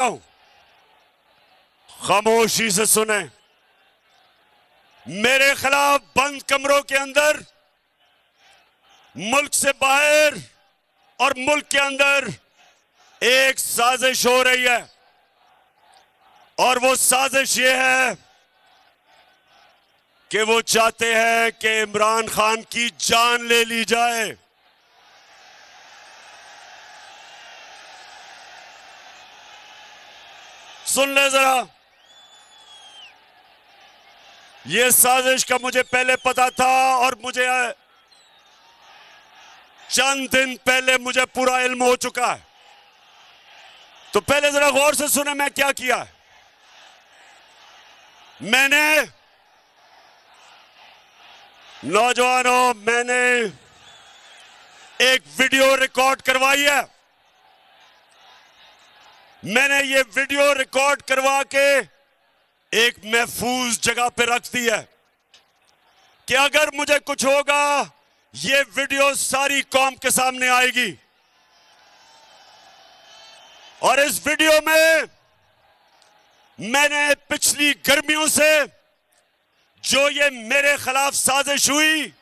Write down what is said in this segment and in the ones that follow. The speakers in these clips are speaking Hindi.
हूं, खामोशी से सुने। मेरे खिलाफ बंद कमरों के अंदर, मुल्क से बाहर और मुल्क के अंदर एक साजिश हो रही है, और वो साजिश ये है कि वो चाहते हैं कि इमरान खान की जान ले ली जाए। सुन ले जरा, ये साजिश का मुझे पहले पता था, और मुझे चंद दिन पहले मुझे पूरा इल्म हो चुका है। तो पहले जरा गौर से सुने मैं क्या किया है। मैंने, नौजवानों, मैंने एक वीडियो रिकॉर्ड करवाई है। मैंने ये वीडियो रिकॉर्ड करवा के एक महफूज जगह पे रख दी है कि अगर मुझे कुछ होगा, ये वीडियो सारी कौम के सामने आएगी। और इस वीडियो में मैंने पिछली गर्मियों से जो ये मेरे खिलाफ साजिश हुई,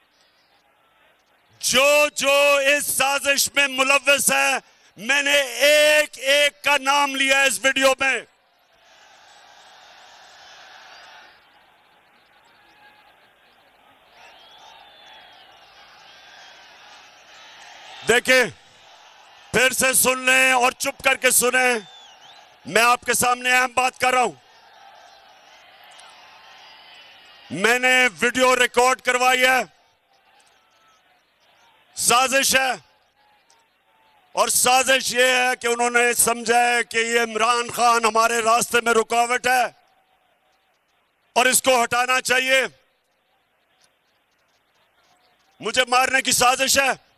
जो इस साजिश में मुलव्वस है, मैंने एक एक का नाम लिया इस वीडियो में। देखिए, फिर से सुन लें और चुप करके सुने। मैं आपके सामने अहम बात कर रहा हूं। मैंने वीडियो रिकॉर्ड करवाई है। साजिश है, और साजिश ये है कि उन्होंने समझा है कि ये इमरान खान हमारे रास्ते में रुकावट है और इसको हटाना चाहिए। मुझे मारने की साजिश है।